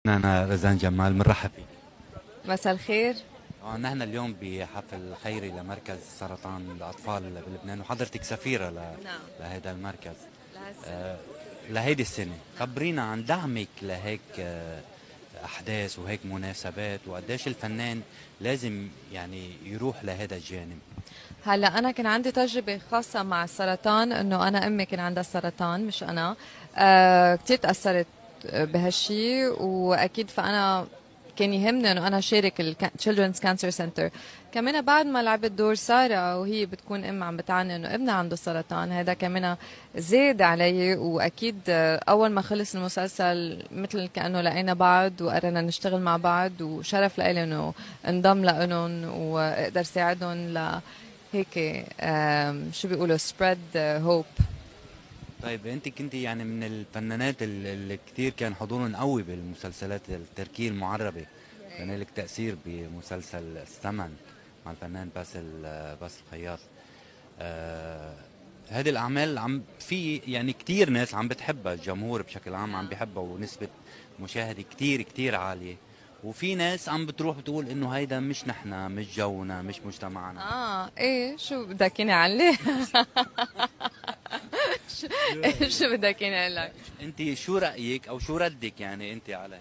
أنا رزان جمال بنرحب فيك. مساء الخير. نحن اليوم بحفل خيري لمركز سرطان الأطفال بلبنان، وحضرتك سفيرة نعم. لهذا المركز. لهالسنة. آه، لهيدي السنة نعم. خبرينا عن دعمك لهيك أحداث وهيك مناسبات، وقديش الفنان لازم يعني يروح لهذا الجانب. هلا انا كان عندي تجربة خاصة مع السرطان، انه انا امي كان عندها سرطان مش انا. كتير تأثرت بهالشي، واكيد فانا كان يهمني انه انا شارك Children's Cancer Center. كمان بعد ما لعبت دور سارة وهي بتكون ام عم بتعاني انه ابنها عنده سرطان، هذا كمان زاد علي. واكيد اول ما خلص المسلسل مثل كانه لقينا بعض وقررنا نشتغل مع بعض، وشرف لإلي انه انضم لهم واقدر ساعدهم هيك. شو بيقولوا spread hope. طيب أنت كنت يعني من الفنانات اللي كتير كان حضورهم قوي بالمسلسلات التركية المعربة. كان لك تأثير بمسلسل الثمن مع الفنان باسل خياط. آه هذه الأعمال عم في يعني كتير ناس عم بتحبها، الجمهور بشكل عام عم بيحبها، ونسبة مشاهدة كتير كتير عالية. وفي ناس عم بتروح بتقول إنه هيدا مش نحنا، مش جونا، مش مجتمعنا. ايه، شو بدك يني علي؟ شو شو رأيك؟ شو بدك يني اقول لك؟ أنت شو رأيك أو شو ردك يعني أنت على